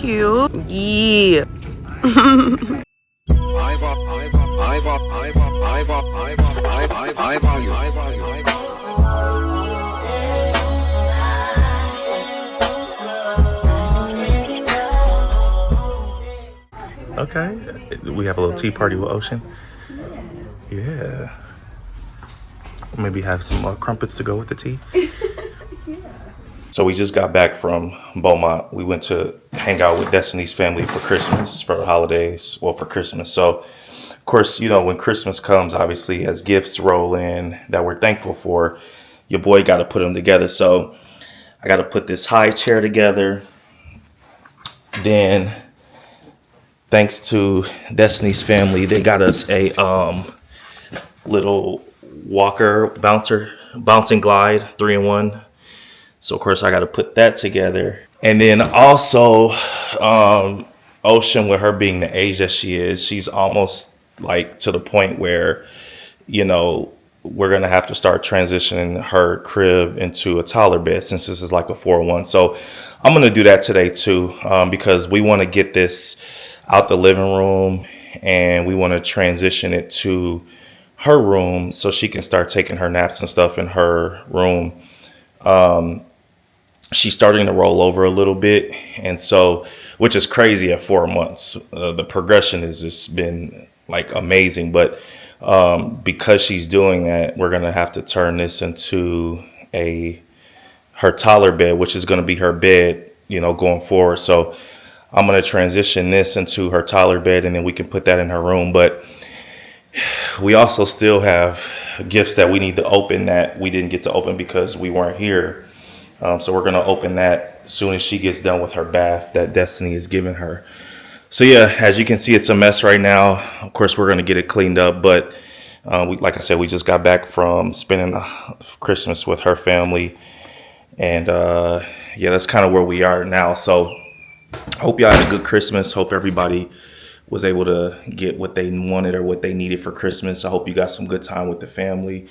cute. Yeah. Okay, we have a little tea party with Ocean. Yeah. Maybe have some crumpets to go with the tea. So we just got back from Beaumont. We went to hang out with Destiny's family for Christmas, for the holidays, well, for Christmas. So, of course, you know, when Christmas comes, obviously, as gifts roll in that we're thankful for, your boy got to put them together. So I got to put this high chair together. Then, thanks to Destiny's family, they got us a little walker bouncing glide 3-in-1. So of course I got to put that together. And then also Ocean, with her being the age that she is, she's almost like to the point where, you know, we're going to have to start transitioning her crib into a taller bed, since this is like a 4-in-1. So I'm going to do that today too, because we want to get this out the living room and we want to transition it to her room so she can start taking her naps and stuff in her room. She's starting to roll over a little bit, and so, which is crazy at 4 months. The progression has just been like amazing, but because she's doing that, we're gonna have to turn this into her toddler bed, which is gonna be her bed, you know, going forward. So I'm gonna transition this into her toddler bed, and then we can put that in her room. But we also still have gifts that we need to open that we didn't get to open because we weren't here. So we're going to open that as soon as she gets done with her bath that Destiny is giving her. So yeah, as you can see, it's a mess right now. Of course, we're going to get it cleaned up. But like I said, we just got back from spending Christmas with her family. And yeah, that's kind of where we are now. So I hope y'all had a good Christmas. Hope everybody was able to get what they wanted or what they needed for Christmas. I hope you got some good time with the family.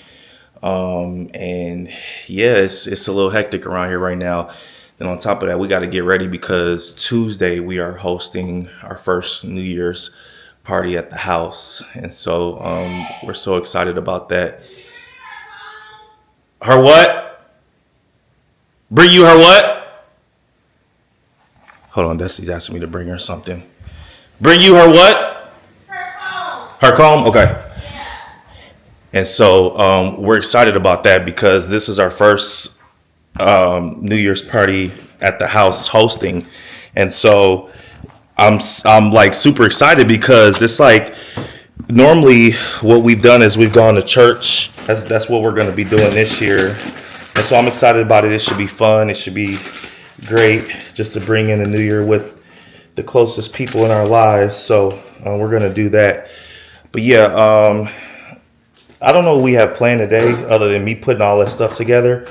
And yeah, it's a little hectic around here right now. And on top of that, we got to get ready because Tuesday we are hosting our first New Year's party at the house. And so we're so excited about that. Her what? Bring you her what? Hold on, Destiny's asking me to bring her something. Bring you her what? Her comb. Her comb? Okay. And so we're excited about that because this is our first New Year's party at the house hosting. And so I'm like super excited because it's like normally what we've done is we've gone to church. That's what we're going to be doing this year. And so I'm excited about it. It should be fun. It should be great just to bring in the new year with the closest people in our lives. So we're going to do that. But yeah, I don't know what we have planned today other than me putting all that stuff together.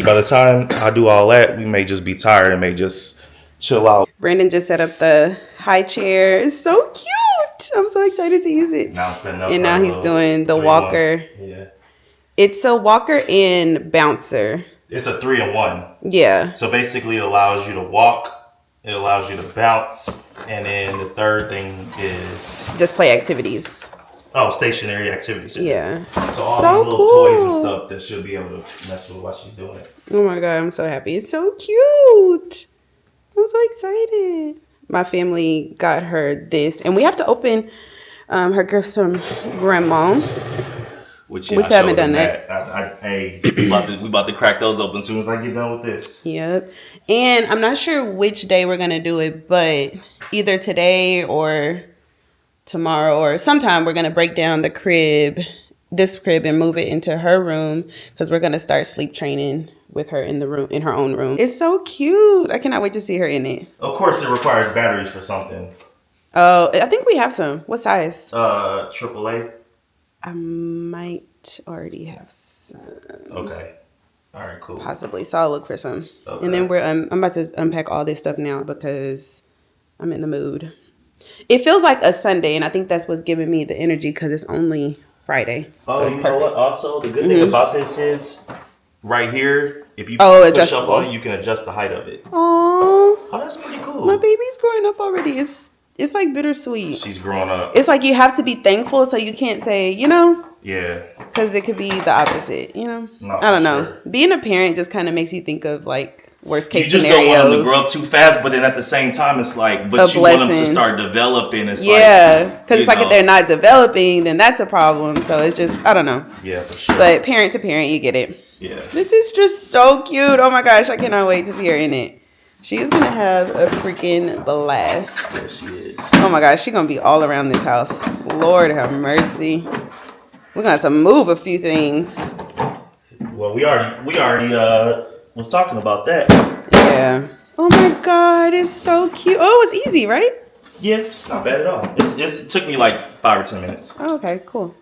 By the time I do all that, we may just be tired and may just chill out. Brandon just set up the high chair. It's so cute. I'm so excited to use it. Now I'm setting up and now he's doing the walker. Yeah. It's a walker and bouncer. It's a 3-in-1. Yeah. So basically it allows you to walk, it allows you to bounce, and then the third thing is just play activities. Oh, stationary activities. Yeah. So all these little toys and stuff that she'll be able to mess with while she's doing it. Oh my God, I'm so happy. It's so cute. I'm so excited. My family got her this, and we have to open her gifts from Grandma. Which we still haven't done that. We about to crack those open as soon as I get done with this. Yep. And I'm not sure which day we're going to do it, but either today or tomorrow or sometime we're going to break down this crib and move it into her room because we're going to start sleep training with her in her own room. It's so cute. I cannot wait to see her in it. Of course, it requires batteries for something. Oh, I think we have some. What size? AAA. I might already have some. Okay. All right, cool. Possibly. So I'll look for some. Okay. And then I'm about to unpack all this stuff now because I'm in the mood. It feels like a Sunday, and I think that's what's giving me the energy because it's only Friday. Oh, so it's you perfect. know what? Also, the good thing about this is right here, if you Oh, push adjustable. up on it, you can adjust the height of it. Oh, That's pretty cool. my baby's growing up already. It's like bittersweet. She's growing up. It's like you have to be thankful, so you can't say, Yeah. because it could be the opposite, No, I don't know. sure. Being a parent just kind of makes you think of like worst case You just scenarios. don't want them to grow up too fast, but then at the same time, it's like, but A you want them to blessing. start developing. It's Because it's like if they're not developing, then that's a problem. So it's just, I don't know. Yeah, for sure. But parent to parent, you get it. Yeah. This is just so cute. Oh my gosh, I cannot wait to see her in it. She is going to have a freaking blast. There she is. Oh my gosh, she's going to be all around this house. Lord have mercy. We're going to have to move a few things. Well, we already was talking about that. Yeah. Oh my God, it's so cute. Oh, it's easy, right? Yeah, it's not bad at all. It took me like 5 or 10 minutes. Oh, okay, cool.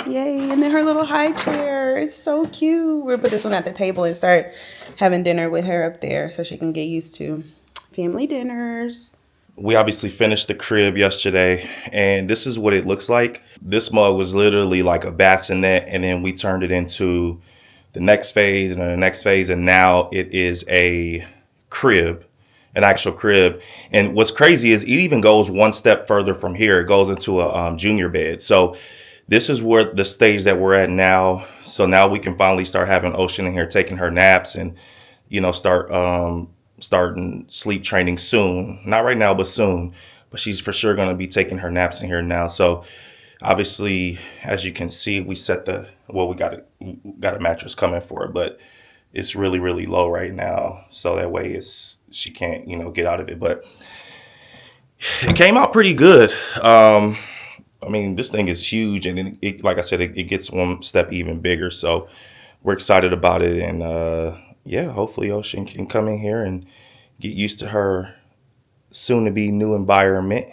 Yay. And then her little high chair. It's so cute. We'll put this one at the table and start having dinner with her up there so she can get used to family dinners. We obviously finished the crib yesterday, and this is what it looks like. This mug was literally like a bassinet, and then we turned it into the next phase and the next phase, and now it is a crib, an actual crib. And what's crazy is it even goes one step further from here. It goes into a junior bed. So this is where the stage that we're at now. So now we can finally start having Ocean in here taking her naps and, starting sleep training soon. Not right now, but soon. But she's for sure going to be taking her naps in here now. So obviously, as you can see, we got a mattress coming for her, but it's really, really low right now. So that way she can't, get out of it. But it came out pretty good. I mean, this thing is huge, and it like I said, it gets one step even bigger. So we're excited about it, and hopefully Ocean can come in here and get used to her soon-to-be new environment.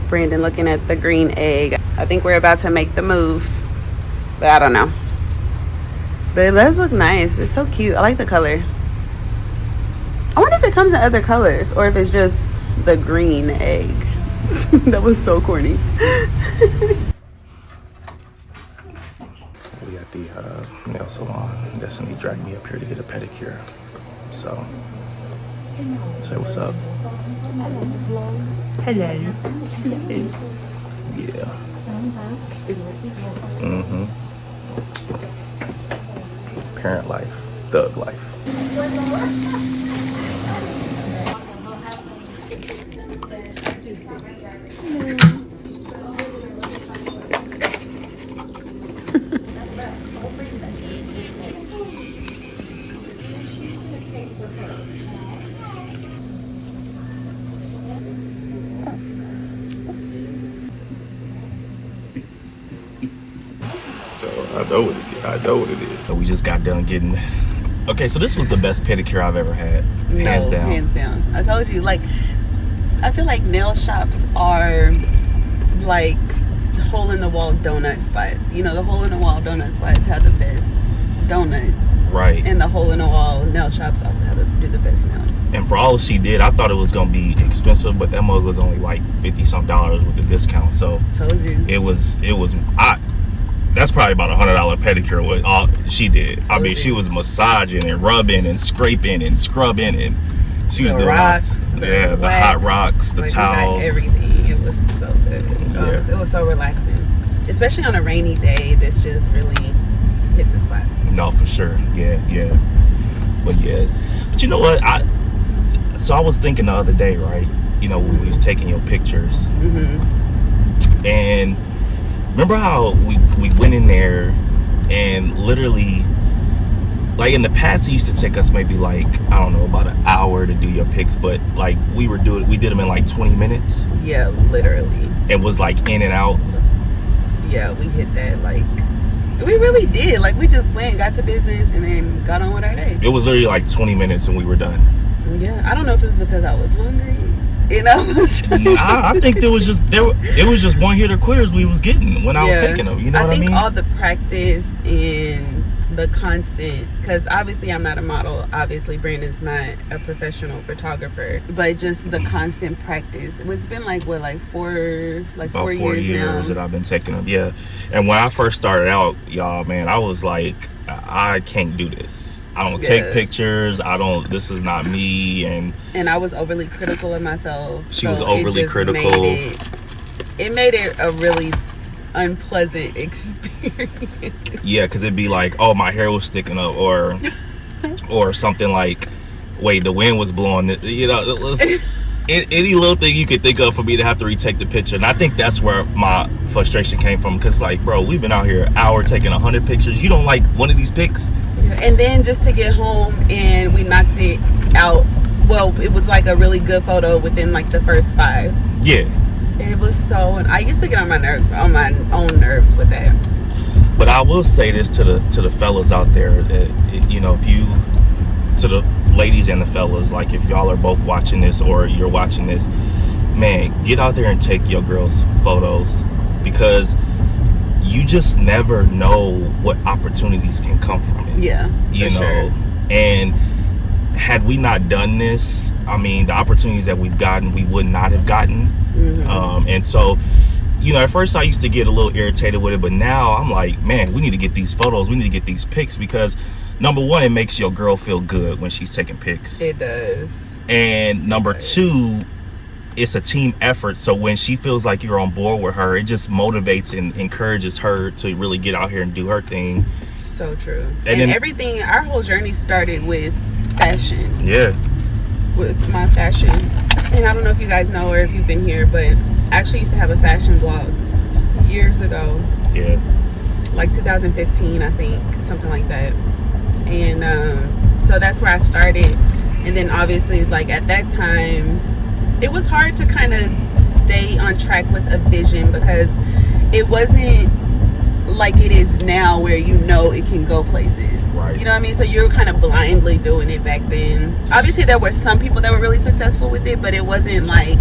Brandon looking at the green egg. I think we're about to make the move, but I don't know. But it does look nice. It's so cute. I like the color. I wonder if it comes in other colors or if it's just the green egg. That was so corny. We at the nail salon. Destiny dragged me up here to get a pedicure. So, say what's up. Hello. Yeah. Mm-hmm. Parent life. Thug life. I know what it is. So we just got done getting. Okay, so this was the best pedicure I've ever had. Hands down. Hands down. I told you, I feel like nail shops are like hole in the wall donut spots. The hole in the wall donut spots have the best donuts. Right. And the hole in the wall nail shops also have to do the best nails. And for all she did, I thought it was gonna be expensive, but that mug was only like $50-some with the discount. So told you. It was that's probably about $100 pedicure what all she did. I mean, she was massaging and rubbing and scraping and scrubbing, and she was doing rocks, the hot rocks, the towels, everything. It was so good. Yeah. It was so relaxing, especially on a rainy day. This just really hit the spot. No, for sure. Yeah. But you know what? I was thinking the other day, right? When we was taking your pictures, and remember how we went in there and literally, like in the past, it used to take us maybe like, I don't know, about an hour to do your pics, but like we did them in like 20 minutes. Yeah, literally. It was like in and out. Yeah, we hit that we really did. We just went, got to business, and then got on with our day. It was literally like 20 minutes and we were done. Yeah, I don't know if it was because I was hungry. You know, I think it was just one hitter quitters we was getting when I was taking them. You know what I mean? I think all the practice and the constant, because obviously I'm not a model. Obviously Brandon's not a professional photographer, but just the constant practice. It's been like what, like four years now that I've been taking them. Yeah, and when I first started out, y'all, man, I was like, I can't do this. I don't take pictures. This is not me. And I was overly critical of myself. She was overly critical. It made it a really unpleasant experience. Yeah, because it'd be like, oh, my hair was sticking up, or something like, wait, the wind was blowing. You know, it was any little thing you could think of for me to have to retake the picture. And I think that's where my frustration came from, because like, bro, we've been out here an hour taking 100 pictures. You don't like one of these pics? And then just to get home and we knocked it out. Well, it was like a really good photo within like the first 5. Yeah. It was so, I used to get on my own nerves with that. But I will say this to the fellas out there, you know, to the ladies and the fellas, like if y'all are both watching this or you're watching this, man, get out there and take your girls' photos, because you just never know what opportunities can come from it. Yeah, you know. Sure. And had we not done this, I mean, the opportunities that we've gotten, we would not have gotten. Mm-hmm. And so, you know, at first I used to get a little irritated with it, but now I'm like, man, we need to get these photos, we need to get these pics, because number one, it makes your girl feel good when she's taking pics. It does. And number two, it's a team effort. So when she feels like you're on board with her, it just motivates and encourages her to really get out here and do her thing. So true. And then everything, our whole journey started with fashion. Yeah. With my fashion. And I don't know if you guys know or if you've been here, but I actually used to have a fashion blog years ago. Yeah. Like 2015, I think, something like that. And so that's where I started. And then obviously, like at that time, it was hard to kind of stay on track with a vision, because it wasn't like it is now where you know it can go places. Right. You know what I mean? So you're kind of blindly doing it back then. Obviously there were some people that were really successful with it, but it wasn't like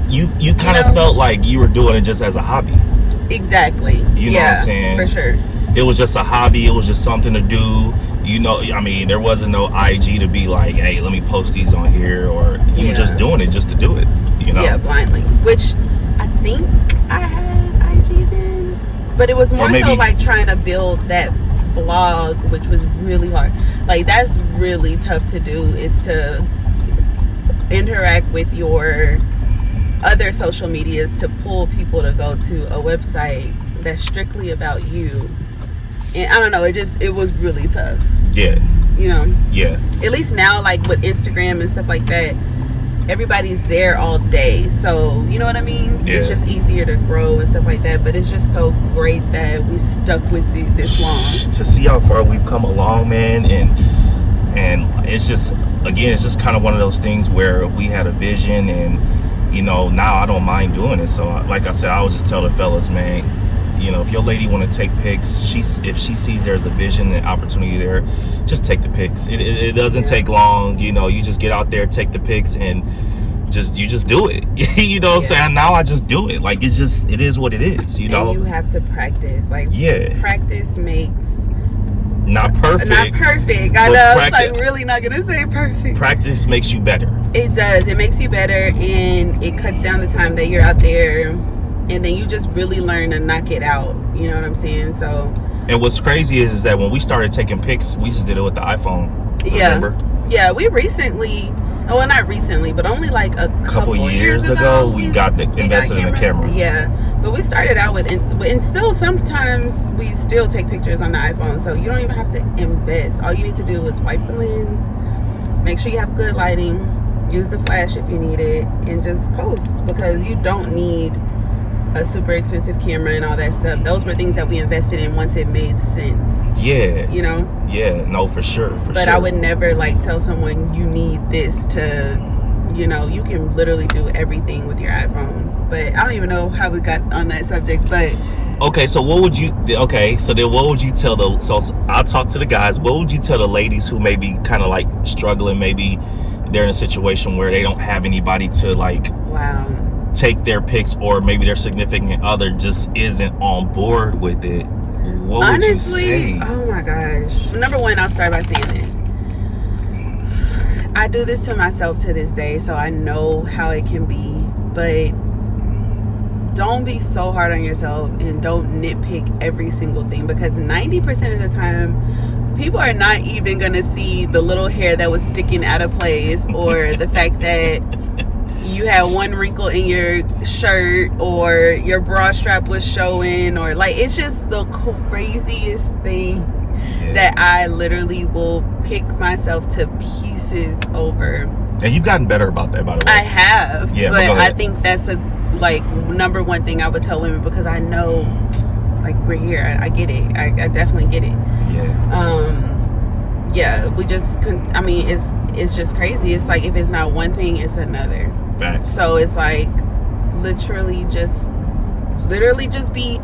you kind of felt like you were doing it just as a hobby. Exactly. You know what I'm saying? For sure. It was just a hobby. It was just something to do. You know, I mean, there wasn't no IG to be like, hey, let me post these on here, or you were just doing it just to do it, you know? Yeah, blindly. Which I think I had IG then. But it was more so like trying to build that blog, which was really hard. Like, that's really tough to do, is to interact with your other social medias to pull people to go to a website that's strictly about you. And I don't know, it was really tough. Yeah. You know? Yeah. At least now, like with Instagram and stuff like that, everybody's there all day. So, you know what I mean? Yeah. It's just easier to grow and stuff like that. But it's just so great that we stuck with it this long. To see how far we've come along, man. And it's just, again, it's just kind of one of those things where we had a vision, and, you know, now I don't mind doing it. So, like I said, I always just tell the fellas, man, you know, if your lady want to take pics, if she sees there's a vision and opportunity there, just take the pics. It doesn't take long. You know, you just get out there, take the pics, and you just do it. You know what I'm saying? Now I just do it. Like, it is what it is, you know? And you have to practice. Like, practice makes... Not perfect. Not perfect. I know. It's like really not going to say perfect. Practice makes you better. It does. It makes you better, and it cuts down the time that you're out there. And then you just really learn to knock it out. You know what I'm saying? So. And what's crazy is that when we started taking pics, we just did it with the iPhone. Remember? Yeah. We recently, well, not recently, but only like a couple years ago, we got invested in a camera. Yeah. But we started out with, and still sometimes we still take pictures on the iPhone. So you don't even have to invest. All you need to do is wipe the lens, make sure you have good lighting, use the flash if you need it, and just post, because you don't need a super expensive camera and all that stuff. Those were things that we invested in once it made sense. Yeah. You know? Yeah, no, for sure. But I would never like tell someone you need this to, you know, you can literally do everything with your iPhone. But I don't even know how we got on that subject, but. Okay, so then what would you tell so I'll talk to the guys. What would you tell the ladies who may be kind of like struggling, maybe they're in a situation where they don't have anybody to like Wow. take their pics, or maybe their significant other just isn't on board with it, what would you say? Oh my gosh. Number one, I'll start by saying this. I do this to myself to this day, so I know how it can be, but don't be so hard on yourself and don't nitpick every single thing, because 90% of the time people are not even gonna see the little hair that was sticking out of place, or the fact that you had one wrinkle in your shirt, or your bra strap was showing, or like, it's just the craziest thing that I literally will pick myself to pieces over. And you've gotten better about that, by the way. I have, yeah, but I think that's a number one thing I would tell women, because I know, like, we're here. I get it. I definitely get it. Yeah. We just. I mean, it's just crazy. It's like, if it's not one thing, it's another. Facts. So it's like, literally just be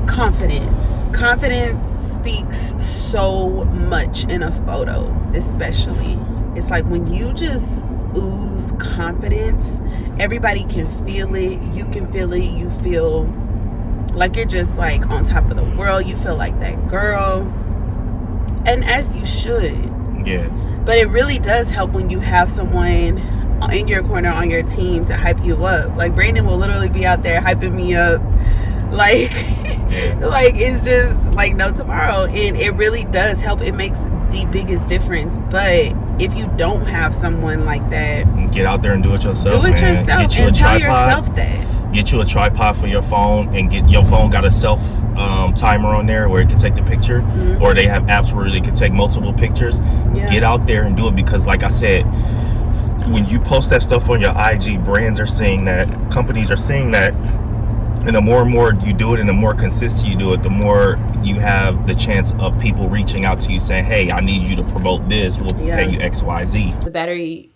confident. Confidence speaks so much in a photo, especially. It's like, when you just ooze confidence, everybody can feel it. You can feel it. You feel like you're just like on top of the world. You feel like that girl, and as you should. Yeah. But it really does help when you have someone in your corner on your team to hype you up. Like, Brandon will literally be out there hyping me up, like like, it's just like no tomorrow, and it really does help. It makes the biggest difference. But if you don't have someone like that, get out there and do it yourself. Do it yourself, get you and a tell tripod, yourself that. Get you a tripod for your phone, and get your phone got a self timer on there where it can take the picture, or they have apps where they can take multiple pictures. Get out there and do it, because like I said, when you post that stuff on your IG, brands are seeing that, companies are seeing that, and the more and more you do it and the more consistent you do it, the more you have the chance of people reaching out to you saying, hey, I need you to promote this, we'll pay you XYZ. The battery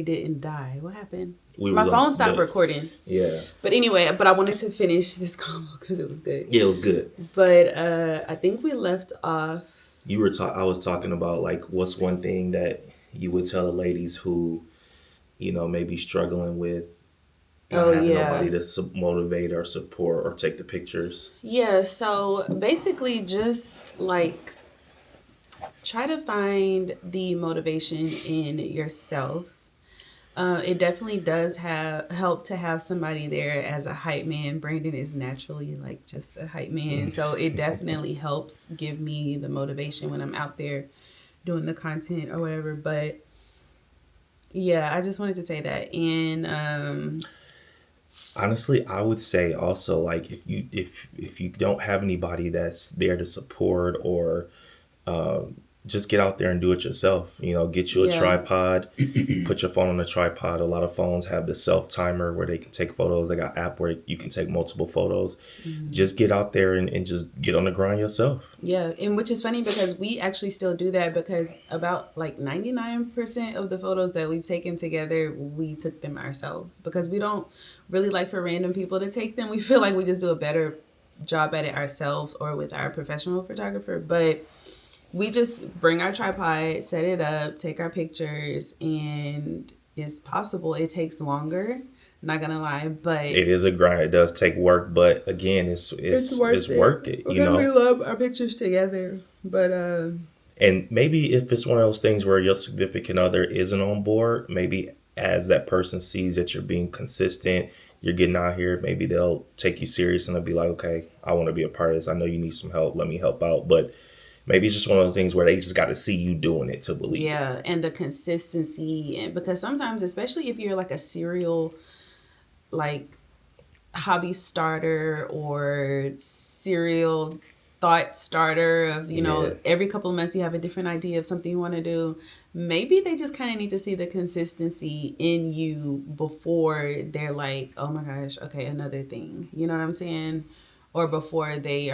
didn't die. What happened? My phone stopped recording. Yeah. But anyway, I wanted to finish this combo because it was good. Yeah, it was good. But I think we left off. I was talking about, like, what's one thing that you would tell the ladies who, may be struggling with having nobody to motivate or support or take the pictures. Yeah, so basically just like try to find the motivation in yourself. It definitely does help to have somebody there as a hype man. Brandon is naturally like just a hype man, so it definitely helps give me the motivation when I'm out there doing the content or whatever. But yeah, I just wanted to say that. And honestly, I would say also, like, if you don't have anybody that's there to support, or just get out there and do it yourself. Get you a tripod, put your phone on a tripod. A lot of phones have the self timer where they can take photos. They got app where you can take multiple photos. Just get out there and just get on the grind yourself. Yeah, and which is funny because we actually still do that, because about like 99% of the photos that we've taken together, we took them ourselves, because we don't really like for random people to take them. We feel like we just do a better job at it ourselves or with our professional photographer. But we just bring our tripod, set it up, take our pictures, and it's possible. It takes longer, not gonna lie, but it is a grind. It does take work, but again, it's worth it. We love our pictures together, but and maybe if it's one of those things where your significant other isn't on board, maybe as that person sees that you're being consistent, you're getting out here, maybe they'll take you serious and they'll be like, okay, I want to be a part of this. I know you need some help. Let me help out. But maybe it's just one of those things where they just got to see you doing it to believe. Yeah, and the consistency. And because sometimes, especially if you're like a serial, like, hobby starter or serial thought starter of, every couple of months you have a different idea of something you want to do. Maybe they just kind of need to see the consistency in you before they're like, oh my gosh, okay, another thing. You know what I'm saying? Or before they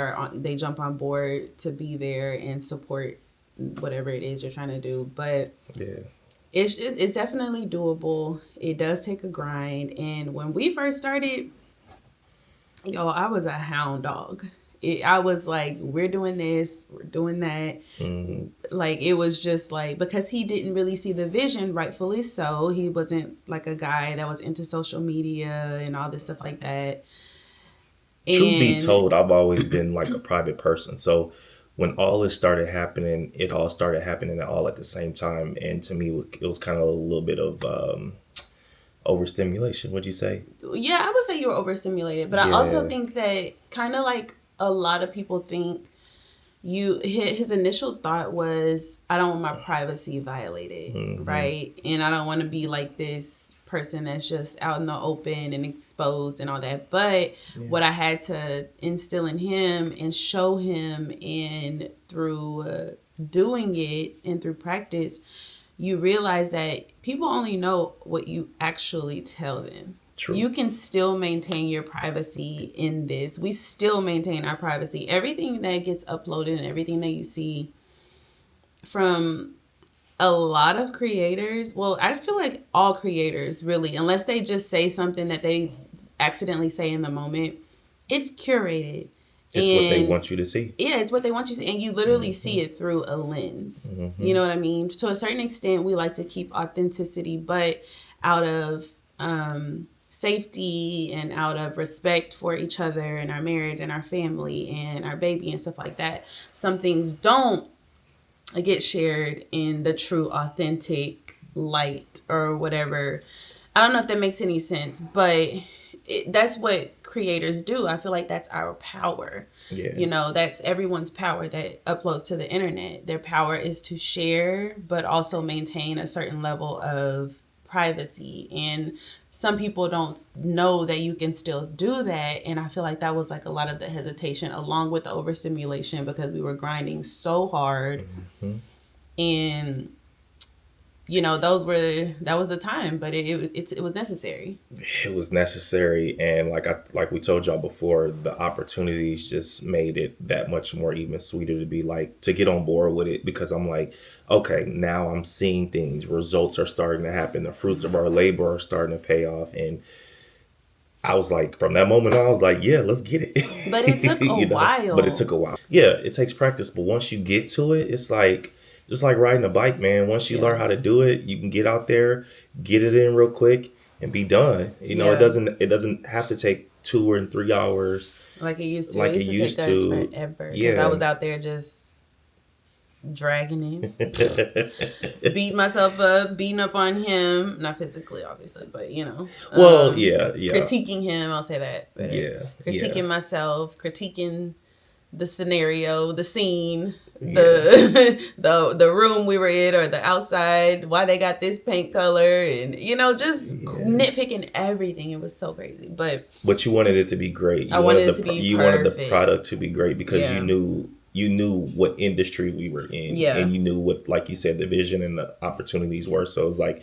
jump on board to be there and support whatever it is you're trying to do. But yeah, it's definitely doable. It does take a grind. And when we first started, I was a hound dog. I was like, we're doing this, we're doing that. Hmm. Like, it was just like, because he didn't really see the vision, rightfully so. He wasn't like a guy that was into social media and all this stuff like that. Truth be And told, I've always been like a private person. So when all this started happening, it all started happening all at the same time. And to me, it was kind of a little bit of overstimulation. Would you say? yeah, I would say you were overstimulated, but I also Yeah. think that kind of like a lot of people think his initial thought was, I don't want my privacy violated, Hmm. right? And I don't want to be like this person that's just out in the open and exposed and all that. But Yeah. what I had to instill in him and show him, and through doing it and through practice, you realize that people only know what you actually tell them. True. You can still maintain your privacy in this. We still maintain our privacy. Everything that gets uploaded and everything that you see from a lot of creators, well, I feel like all creators really, unless they just say something that they accidentally say in the moment, it's curated. It's what they And want you to see. yeah, it's what they want you to see, and you literally see Hmm. it through a lens. You Hmm. know what I mean? To a certain extent, we like to keep authenticity, but out of safety and out of respect for each other and our marriage and our family and our baby and stuff like that, some things don't get shared in the true, authentic light or whatever. I don't know if that makes any sense, but that's what creators do. I feel like that's our power. Yeah. You know, that's everyone's power that uploads to the internet. Their power is to share, but also maintain a certain level of privacy. And some people don't know that you can still do that. And I feel like that was like a lot of the hesitation, along with the overstimulation, because we were grinding so hard. Hmm. And that was the time, but it was necessary. It was necessary, and like we told y'all before, the opportunities just made it that much more even sweeter to be like to get on board with it, because I'm like, okay, now I'm seeing things, results are starting to happen, the fruits of our labor are starting to pay off. And I was like, from that moment on, I was like, yeah, let's get But it it. took a But it while. took a while. Yeah, it takes practice, but once you get to it, it's like just like riding a bike, man. Once you Yeah. learn how to do it, you can get out there, get it in real quick, and be done. It Yeah. doesn't have to take 2 or 3 hours Like it used to. It like it used to take used us to. forever because I Yeah. was out there just dragging it, beat myself up, beating up on him. Not physically, obviously, but Well, yeah, yeah, critiquing him. I'll say that better. yeah, yeah, Critiquing myself, critiquing the scenario, the scene, yeah, the room we were in, or the outside, why they got this paint color, and just yeah. nitpicking everything. It was so crazy, but But you wanted it to be great. I wanted it to be You wanted the perfect. product to be great because Yeah, you knew what industry we were in, yeah, and you knew what, like you said, the vision and the opportunities were. So it's like,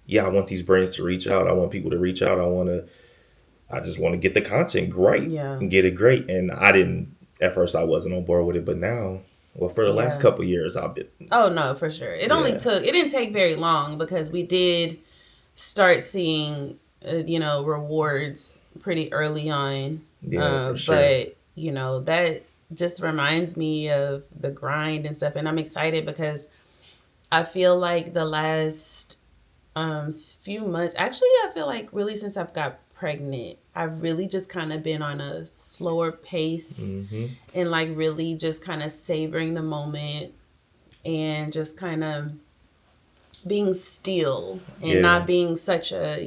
yeah, I want these brands to reach out. I want people to reach out. I just want to get the content great yeah, and get it great. And I didn't at first. I wasn't on board with it, but now, well, for the last yeah. couple of years, I've been, Oh no, for sure. yeah, It didn't take very long because we did start seeing rewards pretty early on. yeah, for sure, But that just reminds me of the grind and stuff, and I'm excited because I feel like the last few months, actually, I feel like really since I've got pregnant, I've really just kind of been on a slower pace hmm, and like really just kind of savoring the moment and just kind of being still and yeah, not being such a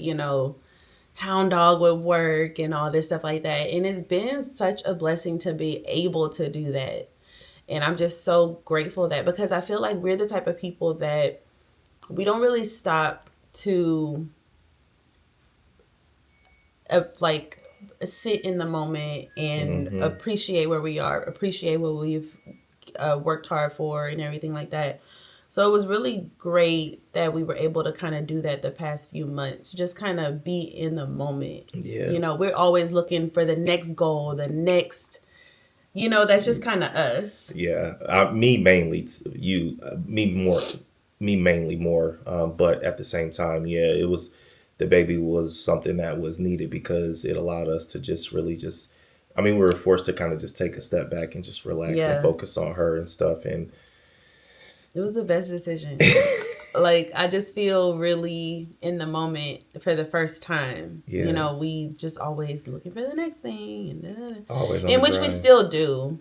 hound dog with work and all this stuff like that. And it's been such a blessing to be able to do that. And I'm just so grateful that, because I feel like we're the type of people that we don't really stop to like sit in the moment and hmm, appreciate where we are, appreciate what we've worked hard for and everything like that. So it was really great that we were able to kind of do that the past few months, just kind of be in the moment. yeah. We're always looking for the next goal, the next, that's just kind of us. Yeah, me mainly, me mainly more. But at the same time, yeah, it was the baby was something that was needed because it allowed us to just really just I mean, we were forced to kind of just take a step back and just relax and Yeah, focus on her and stuff. And it was the best decision. Like, I just feel really in the moment for the first time. You yeah, know, we just always looking for the next thing, and always on the in which we grind. still do.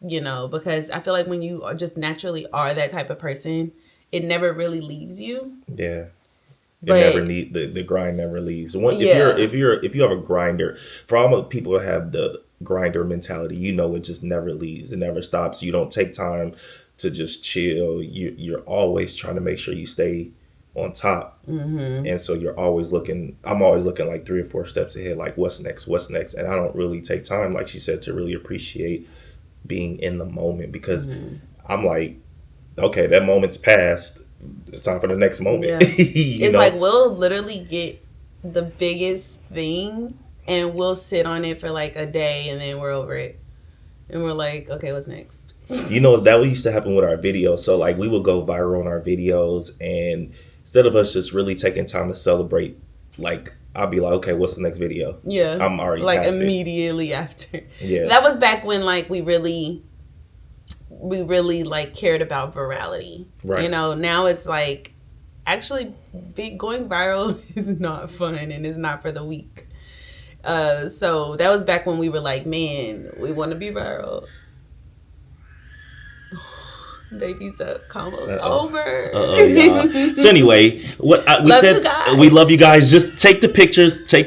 You know, because I feel like when you are just naturally are that type of person, it never really leaves you. Yeah. It never But need the grind never leaves. One, yeah, if you have a grinder, for all the people who have the grinder mentality, you know it just never leaves. It never stops. You don't take time to just chill. You're always trying to make sure you stay on top. mm-hmm. And so you're always looking, I'm always looking like 3 or 4 steps ahead, like what's next, what's next. And I don't really take time, like she said, to really appreciate being in the moment because Mm-hmm. I'm like, okay, that moment's passed. It's time for the next moment. Yeah, you it's like know? we'll literally get the biggest thing and we'll sit on it for like a day and then we're over it and we're like, okay, what's next? You know, that used to happen with our videos. So like we would go viral on our videos and instead of us just really taking time to celebrate, like I'll be like, okay, what's the next video? Yeah, I'm already like past it. immediately after. Yeah. That was back when like we really like cared about virality. You Right. know, now it's like actually going viral is not fun and it's not for the weak. So that was back when we were like, man, we want to be viral. Baby's up, almost Uh oh. over. Y'all. So anyway, we Love you said we guys. love you guys. Just take the pictures. Take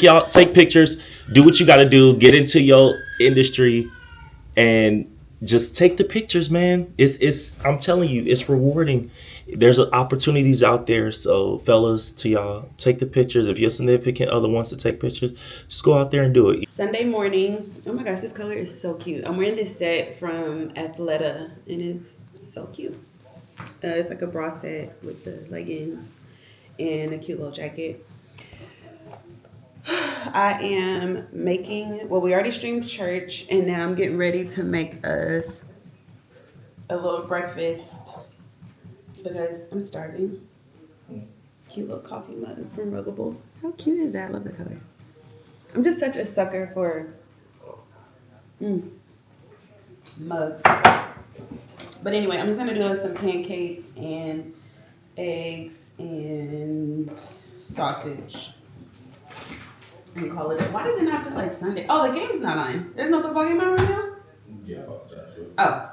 pictures. Do what you got to do. Get into your industry and just take the pictures, man. It's I'm telling you, it's rewarding. There's opportunities out there. So fellas, to y'all, take the pictures. If your significant other wants to take pictures, just go out there and do it. Sunday morning. Oh my gosh, this color is so cute. I'm wearing this set from Athleta and it's so cute. It's like a bra set with the leggings and a cute little jacket. I am making, well, we already streamed church and now I'm getting ready to make us a little breakfast because I'm starving. Cute little coffee mug from Ruggable. How cute is that? I love the color. I'm just such a sucker for mugs. But anyway, I'm just gonna do some pancakes and eggs and sausage and call it. Why does it not feel like Sunday? Oh, the game's not on. There's no football game on right now. Yeah, that's true. Oh,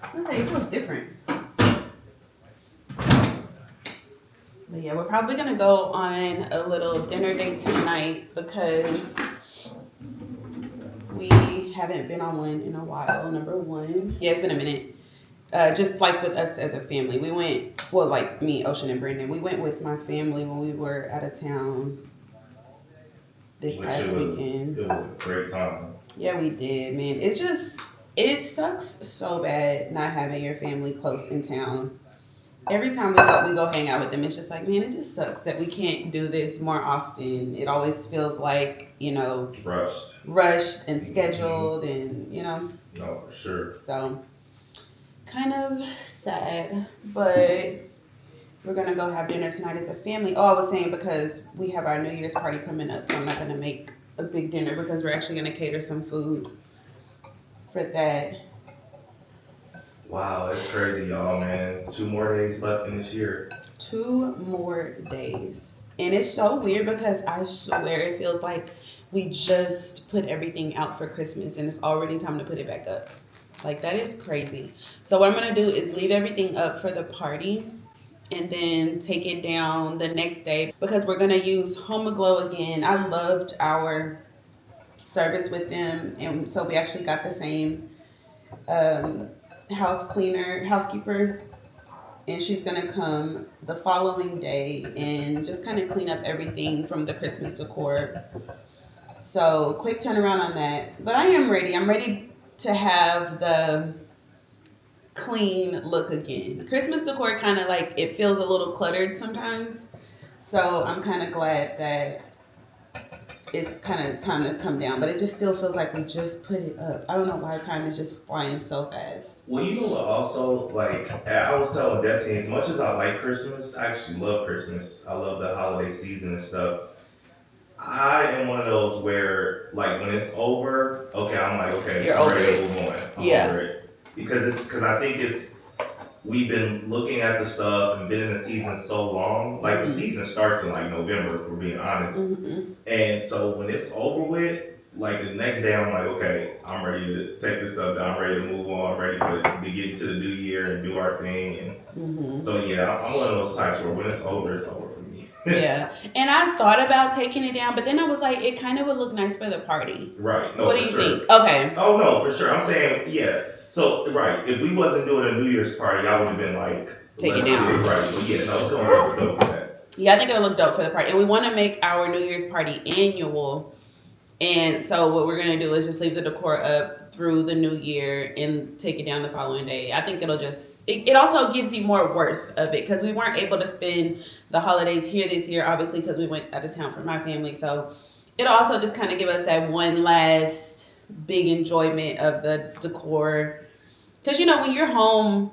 I was say it feels different. But yeah, we're probably gonna go on a little dinner date tonight because we haven't been on one in a while. Number one, yeah, it's been a minute. Just like with us as a family, we went. Well, like me, Ocean, and Brandon, we went with my family when we were out of town this Which past it weekend. was a great time. Yeah, we did, man. It sucks so bad not having your family close in town. Every time we go hang out with them, it's just like, man, it just sucks that we can't do this more often. It always feels like, Rushed. rushed and Hmm. scheduled and, No, for sure. so kind of sad. But we're gonna go have dinner tonight as a family. Oh, I was saying because we have our New Year's party coming up, so I'm not gonna make a big dinner because we're actually gonna cater some food for that. Wow, it's crazy, y'all, man. 2 more days left in this year. 2 more days. And it's so weird because I swear it feels like we just put everything out for Christmas and it's already time to put it back up. Like, that is crazy. So, what I'm going to do is leave everything up for the party and then take it down the next day because we're going to use Home Aglow again. I loved our service with them. And so, we actually got the same um, housekeeper, and she's gonna come the following day and just kind of clean up everything from the Christmas decor. So quick turnaround on that. But I am ready. I'm ready to have the clean look again. Christmas decor kind of like it feels a little cluttered sometimes. So I'm kind of glad that it's kind of time to come down, but it just still feels like we just put it up. I don't know why time is just flying so fast. Well, you know what? Also, like I was telling Destiny, as much as I like Christmas, I actually love Christmas. I love the holiday season and stuff. I am one of those where, like, when it's over, okay, I'm like, okay, You're I'm over ready to it. move on. I'm Yeah. over it because I think we've been looking at the stuff and been in the season so long. Like the Mhm. season starts in like November, if we're being honest. Mhm. And so when it's over with, like the next day, I'm like, okay, I'm ready to take this stuff down. I'm ready to move on. I'm ready to get into the new year and do our thing. And Mhm. so yeah, I'm one of those types where when it's over for me. Yeah. And I thought about taking it down, but then I was like, it kind of would look nice for the party. Right. What No, do for you sure. think? Okay. Oh no, for sure. I'm saying yeah. So right, if we wasn't doing a New Year's party, I would have been like, Take it let's get it down. right. But yeah, no, it's gonna look dope for that. Yeah, I think it'll look dope for the party. And we want to make our New Year's party annual. And so what we're gonna do is just leave the decor up through the new year and take it down the following day. I think it'll just it also gives you more worth of it because we weren't able to spend the holidays here this year, obviously because we went out of town for my family. So it'll also just kind of give us that one last big enjoyment of the decor. Because when you're home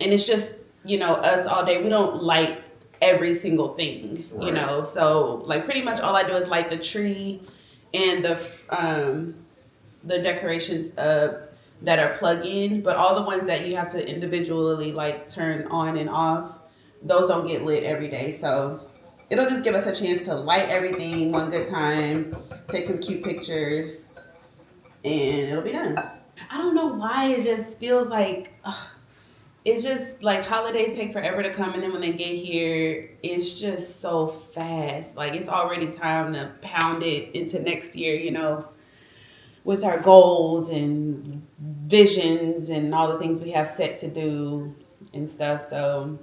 and it's just us all day, we don't light every single thing. Right. So like pretty much all I do is light the tree and the decorations that are plug in, but all the ones that you have to individually like turn on and off, those don't get lit every day. So it'll just give us a chance to light everything one good time, take some cute pictures, and it'll be done. I don't know why it just feels like it's just like holidays take forever to come, and then when they get here, it's just so fast. Like it's already time to pound it into next year, with our goals and visions and all the things we have set to do and stuff. So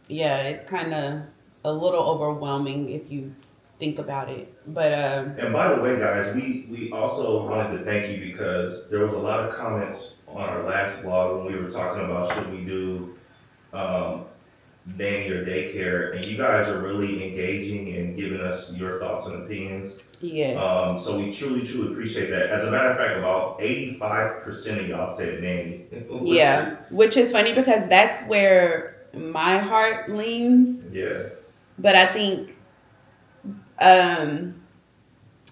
yeah, it's kind of a little overwhelming if you think about it. But And by the way, guys, we also wanted to thank you because there was a lot of comments on our last vlog when we were talking about should we do um, nanny or daycare, and you guys are really engaging and giving us your thoughts and opinions. yes, So we truly, truly appreciate that. As a matter of fact, about 85% of y'all said nanny, which yeah, is which is funny because that's where my heart leans. yeah, But I think um,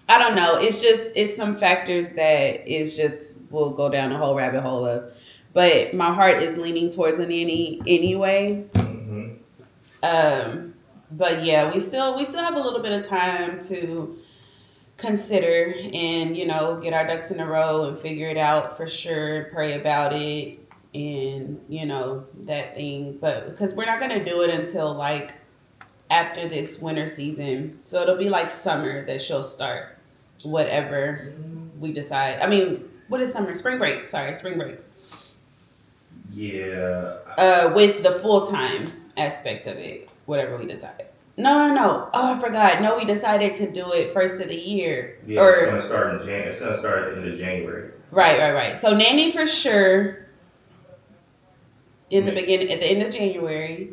I don't know. It's some factors that is just will go down a whole rabbit hole of. But my heart is leaning towards a nanny anyway. hmm Um, but yeah, we still have a little bit of time to consider and get our ducks in a row and figure it out for sure. Pray about it and that thing. But because we're not gonna do it until like after this winter season, so it'll be like summer that she'll start whatever we decide. I mean, what is summer? Spring break. Sorry, spring break. yeah. With the full time aspect of it, whatever we decide. No, no, no. Oh, I forgot. No, we decided to do it first of the year. Yeah, it's gonna Or start in It's gonna start at the end of January. right, right, right. So nanny for sure in the Ma- beginning, at the end of January,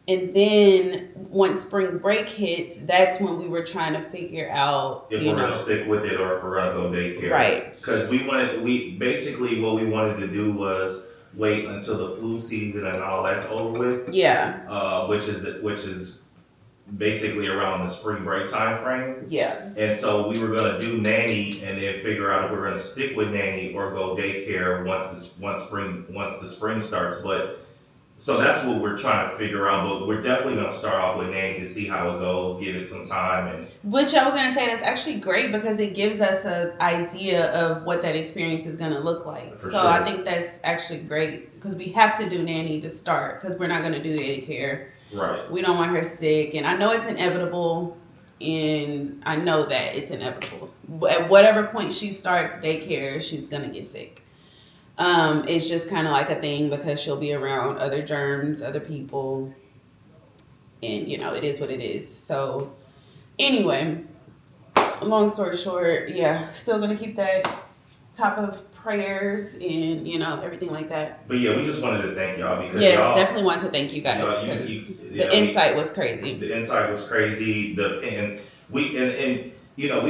and then once spring break hits, that's when we were trying to figure out, If we're gonna stick with it or if we're gonna go daycare. right? Because we basically what we wanted to do was wait until the flu season and all that's over with, Yeah, which is basically around the spring break time frame. yeah, And so we were gonna do nanny and then figure out if we're gonna stick with nanny or go daycare once the spring starts. But so that's what we're trying to figure out. But we're definitely gonna start off with nanny to see how it goes, give it some time, and which I was gonna say that's actually great because it gives us an idea of what that experience is gonna look like. for So I sure. think that's actually great because we have to do nanny to start because we're not gonna do daycare. Right. We don't want her sick, and I know it's inevitable, and I know that it's inevitable. At whatever point she starts daycare, she's gonna get sick. It's just kind of like a thing because she'll be around other germs, other people, and it is what it is. So anyway, long story short, yeah, still gonna keep that top of prayers and everything like that. But yeah, we just wanted to thank y'all because Yes, definitely want to thank you guys y'all, because yeah, the insight was crazy. the insight was crazy. And we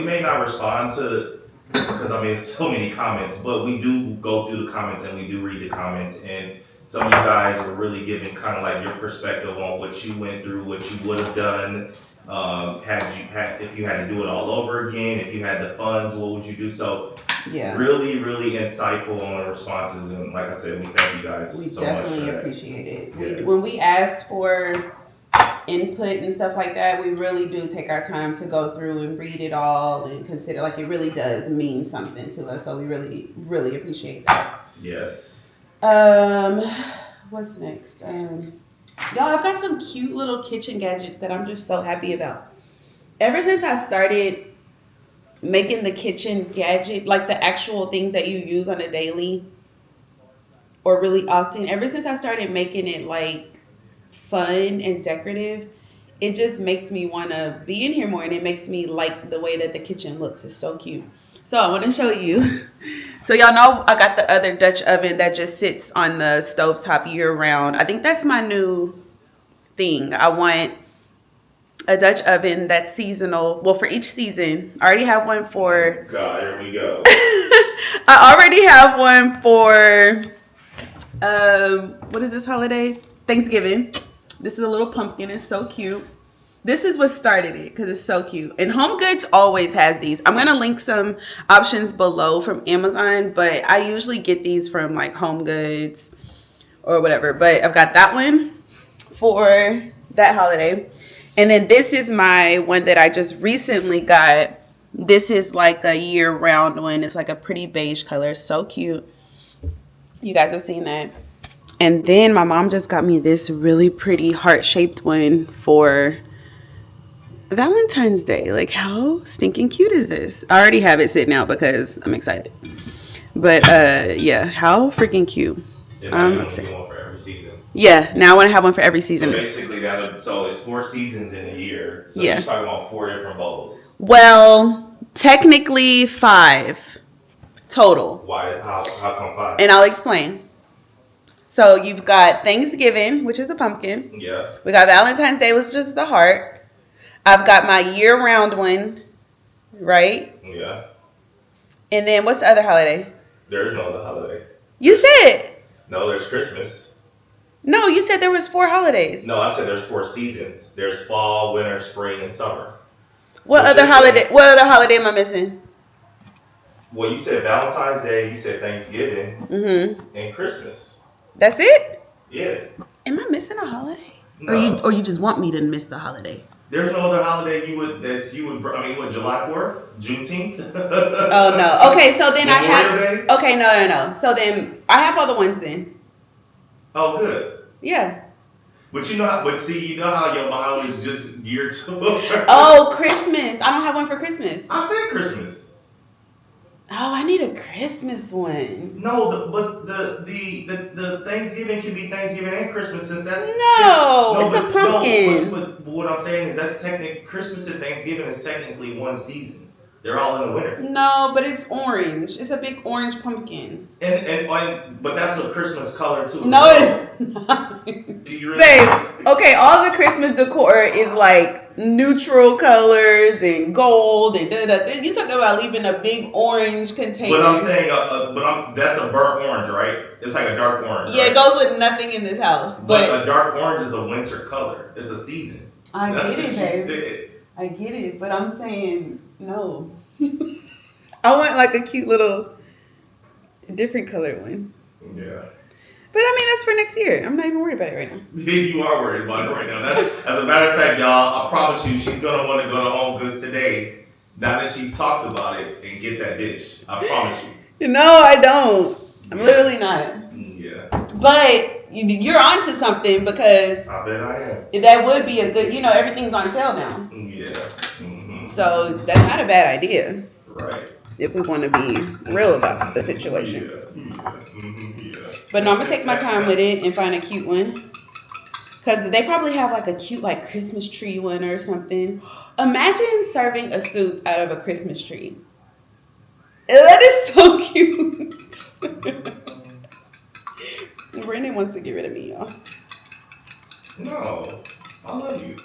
may not respond to because I mean so many comments, but we do go through the comments and we do read the comments, and some of you guys were really giving kind of like your perspective on what you went through, what you would have done, If you had to do it all over again, if you had the funds, what would you do? So Yeah. really, really insightful on the responses, and like I said, we thank you guys We so much for definitely that. appreciate it. Yeah. When we ask for input and stuff like that, we really do take our time to go through and read it all and consider, like, it really does mean something to us. So we really, really appreciate that. Yeah. What's next? Y'all, I've got some cute little kitchen gadgets that I'm just so happy about. Ever since I started making the kitchen gadget, like the actual things that you use on a daily or really often, ever since I started making it like fun and decorative, it just makes me want to be in here more, and it makes me like the way that the kitchen looks. It's so cute. So I want to show you. So y'all know I got the other Dutch oven that just sits on the stovetop year round. I think that's my new thing. I want a Dutch oven that's seasonal. Well, for each season. I already have one for... God, here we go. I already have one for... what is this holiday? Thanksgiving. This is a little pumpkin. It's so cute. This is what started it because it's so cute. And Home Goods always has these. I'm going to link some options below from Amazon, but I usually get these from like Home Goods or whatever. But I've got that one for that holiday. And then this is my one that I just recently got. This is like a year-round one. It's like a pretty beige color. So cute. You guys have seen that. And then my mom just got me this really pretty heart-shaped one for Valentine's Day. Like, how stinking cute is this? I already have it sitting out because I'm excited. But yeah, how freaking cute. I'm upset. One for every season. Yeah, now I want to have one for every season. So basically, so it's 4 seasons in a year. So yeah. You're talking about 4 different bowls. Well, technically 5 total. Why? How come 5? And I'll explain. So you've got Thanksgiving, which is the pumpkin. Yeah. We got Valentine's Day, which is the heart. I've got my year-round one, right? Yeah. And then what's the other holiday? There is no other holiday. You said. No, there's Christmas. No, you said there was 4 holidays. No, I said there's 4 seasons. There's fall, winter, spring, and summer. What other holiday? What other holiday am I missing? Well, you said Valentine's Day, you said Thanksgiving, and Christmas. That's it? Yeah. Am I missing a holiday? No. Or you just want me to miss the holiday? There's no other holiday what, July 4th? Juneteenth? Oh, no. Okay, so then Memorial Day? Okay, no. So then, I have all the ones then. Oh, good. Yeah. But you know how your mind is just geared to Oh, Christmas. I don't have one for Christmas. I said Christmas. Oh, I need a Christmas one. No, but the Thanksgiving can be Thanksgiving and Christmas since that's it's a pumpkin. But what I'm saying is that's Christmas and Thanksgiving is technically one season. They're all in the winter. No, but it's orange. It's a big orange pumpkin. But that's a Christmas color too. No, it's not. Do you really? Babe, okay, all the Christmas decor is like neutral colors and gold and da-da-da. You talking about leaving a big orange container. But I'm saying, that's a burnt orange, right? It's like a dark orange. Yeah, right? It goes with nothing in this house. But a dark orange is a winter color. It's a season. I That's get what it, she babe. said. I get it, but I'm saying no. I want like a cute little different color one. Yeah. But I mean, that's for next year. I'm not even worried about it right now. You are worried about it right now. As a matter of fact, y'all, I promise you, she's going to want to go to Home Goods today, now that she's talked about it, and get that dish. I promise you. No, I don't. I'm literally not. Yeah. But you're onto something because I bet I am. that would be a good, everything's on sale now. Yeah. Mm-hmm. So that's not a bad idea. Right. If we want to be real about the situation. Yeah. Mm-hmm. Yeah. But no, I'm going to take my time with it and find a cute one. Because they probably have like a cute like Christmas tree one or something. Imagine serving a soup out of a Christmas tree. That is so cute. Brandon wants to get rid of me, y'all. No. I love you.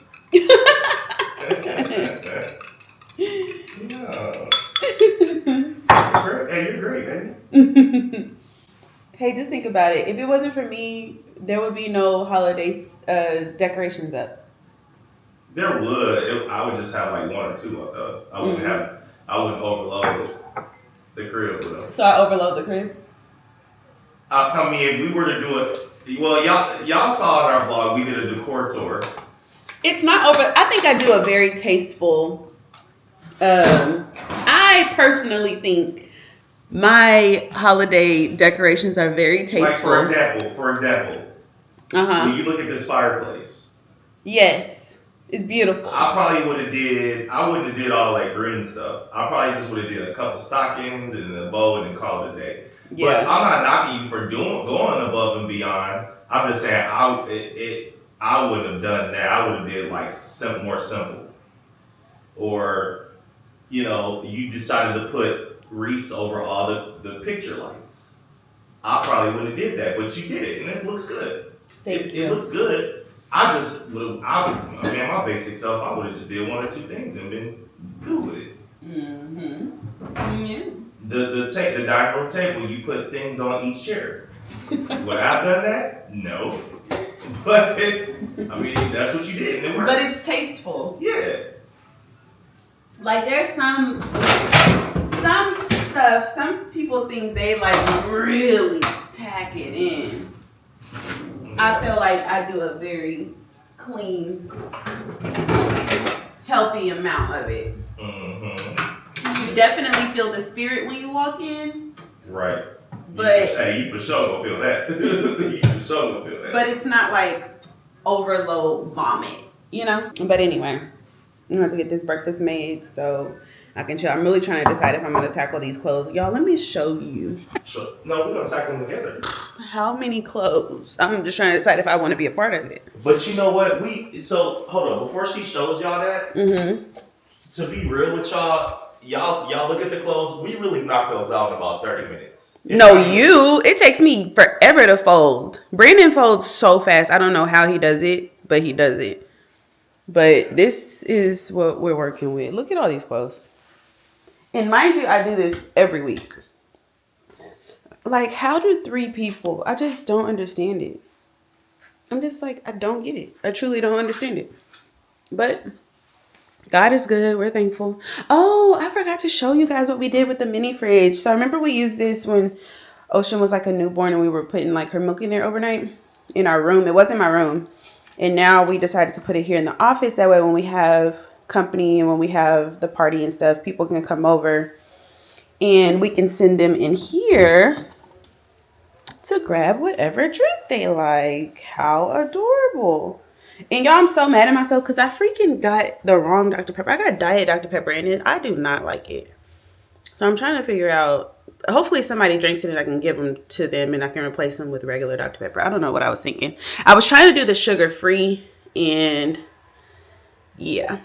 No. Hey, you're great, baby. Hey, just think about it. If it wasn't for me, there would be no holiday decorations up. There would. I would just have like one or two. I wouldn't Mm-hmm. have. I wouldn't overload the crib with them. So I overload the crib. I mean, if we were to do it, well, y'all saw in our vlog we did a decor tour. It's not over. I think I do a very tasteful. I personally think my holiday decorations are very tasteful. Like for example, when you look at this fireplace, yes, it's beautiful. I wouldn't have did all that green stuff. I probably just would have did a couple stockings and a bow and then call it a day. Yeah. But I'm not knocking you for going above and beyond. I'm just saying I wouldn't have done that. I would have did like more simple. Or, you decided to put wreaths over all the picture lights. I probably wouldn't have did that, but you did it, and it looks good. It looks good. I mean, my basic self, I would have just did one or two things and been good with it. Mm-hmm. Yeah. The dining room table, you put things on each chair. Would I have done that? No. But I mean, that's what you did, and it worked. But it's tasteful. Yeah. Like there's some stuff, some people's things they like really pack it in. I feel like I do a very clean, healthy amount of it. Mm-hmm. You definitely feel the spirit when you walk in. Right. But you for sure gonna feel that. You for sure gonna feel that. But it's not like overload vomit, But anyway, I'm gonna have to get this breakfast made so I can chill. I'm really trying to decide if I'm gonna tackle these clothes. Y'all, let me show you. Sure. No, we're gonna tackle them together. How many clothes? I'm just trying to decide if I want to be a part of it. But you know what? Hold on. Before she shows y'all that, to be real with y'all look at the clothes. We really knock those out in about 30 minutes. It takes me forever to fold. Brandon folds so fast. I don't know how he does it, but he does it. But this is what we're working with. Look at all these clothes. And mind you, I do this every week. Like, how do 3 people? I just don't understand it. I'm just like, I don't get it. I truly don't understand it. But God is good. We're thankful. Oh, I forgot to show you guys what we did with the mini fridge. So I remember we used this when Ocean was like a newborn and we were putting like her milk in there overnight in our room. It wasn't my room. And now we decided to put it here in the office. That way when we have company and when we have the party and stuff, people can come over and we can send them in here to grab whatever drink they like. How adorable. And y'all, I'm so mad at myself because I freaking got the wrong Dr. Pepper. I got Diet Dr. Pepper and I do not like it. So I'm trying to figure out, hopefully somebody drinks it and I can give them to them and I can replace them with regular Dr. Pepper. I don't know what I was thinking. I was trying to do the sugar-free and yeah.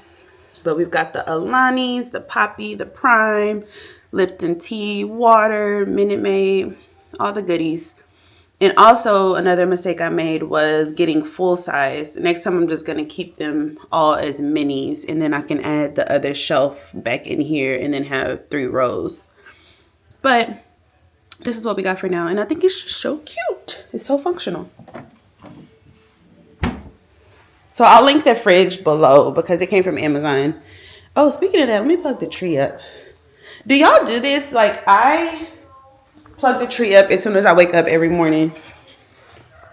But we've got the Alani's, the Poppy, the Prime, Lipton tea, water, Minute Maid, all the goodies. And also another mistake I made was getting full size. Next time I'm just going to keep them all as minis and then I can add the other shelf back in here and then have 3 rows. But this is what we got for now. And I think it's just so cute. It's so functional. So I'll link the fridge below because it came from Amazon. Oh, speaking of that, let me plug the tree up. Do y'all do this? Like I plug the tree up as soon as I wake up every morning.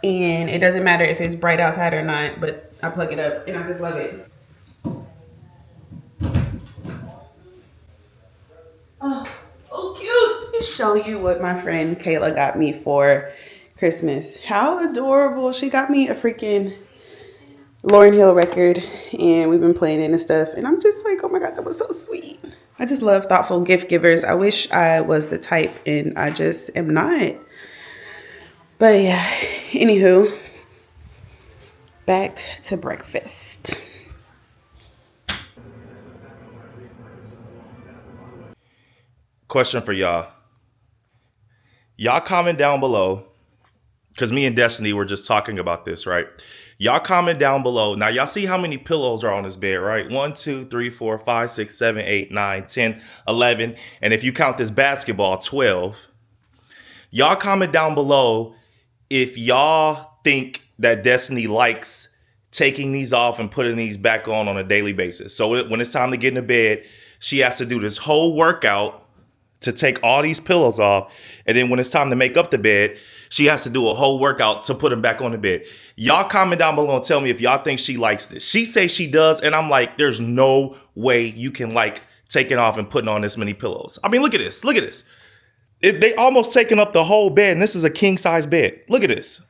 And it doesn't matter if it's bright outside or not, but I plug it up and I just love it. Oh, so cute. Let me show you what my friend Kayla got me for Christmas. How adorable. She got me a freaking Lauryn Hill record and we've been playing it and stuff. And I'm just like, oh my God, that was so sweet. I just love thoughtful gift givers. I wish I was the type and I just am not. But yeah, anywho, back to breakfast. Question for y'all. Y'all comment down below, because me and Destiny were just talking about this, right? Y'all comment down below. Now, y'all see how many pillows are on this bed, right? 1, 2, 3, 4, 5, 6, 7, 8, 9, 10, 11. And if you count this basketball, 12. Y'all comment down below if y'all think that Destiny likes taking these off and putting these back on a daily basis. So when it's time to get into bed, she has to do this whole workout to take all these pillows off. And then when it's time to make up the bed, she has to do a whole workout to put them back on the bed. Y'all comment down below and tell me if y'all think she likes this. She says she does. And I'm like, there's no way you can like taking off and putting on this many pillows. I mean, look at this. Look at this. They almost taking up the whole bed. And this is a king size bed. Look at this.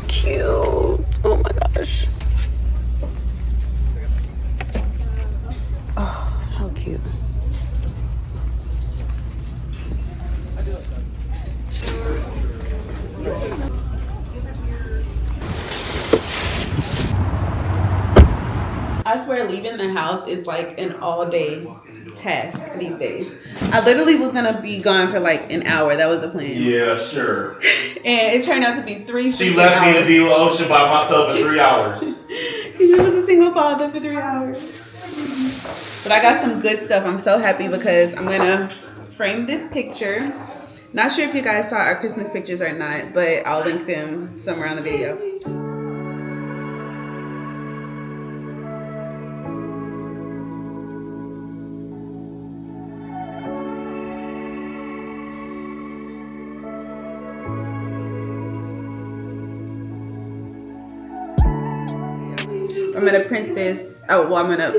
Cute. Oh my gosh. Oh, how cute. I swear leaving the house is like an all-day task these days. I literally was gonna be gone for like an hour. That was the plan. Yeah, sure. And it turned out to be 3 She left hours. me to be with Ocean by myself for 3 hours. He was a single father for 3 hours. But I got some good stuff. I'm so happy because I'm gonna frame this picture. Not sure if you guys saw our Christmas pictures or not, but I'll link them somewhere on the video. I'm gonna print this. Oh, well, I'm gonna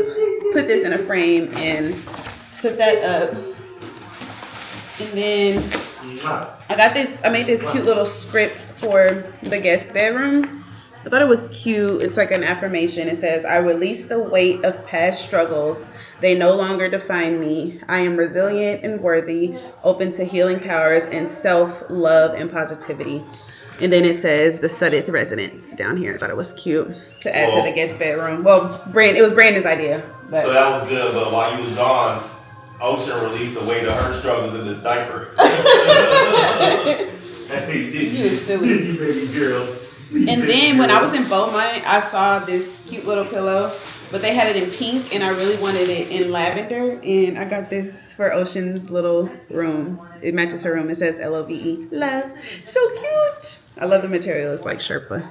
put this in a frame and put that up. And then I made this cute little script for the guest bedroom. I thought it was cute. It's like an affirmation. It says, I release the weight of past struggles. They no longer define me. I am resilient and worthy, open to healing powers and self-love and positivity. And then it says the Sudeth residence down here. I thought it was cute to add to the guest bedroom. Well, it was Brandon's idea. But. So that was good, but while you was gone, Ocean released the weight of her struggles in this diaper. You silly. Baby girl. And then when I was in Beaumont, I saw this cute little pillow, but they had it in pink, and I really wanted it in lavender. And I got this for Ocean's little room. It matches her room. It says Love. Love. So cute. I love the material. It's like Sherpa.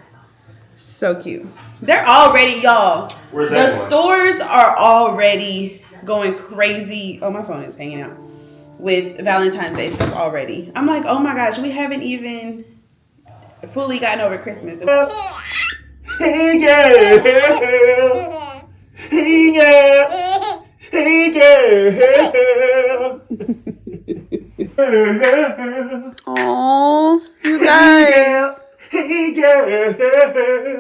So cute. They're already, y'all. Where's that The one? stores are already going crazy. Oh, my phone is hanging out. With Valentine's Day stuff already. I'm like, oh my gosh, we haven't even fully gotten over Christmas. Hey girl. Hey girl. Hey girl. Oh, you guys. Hey girl.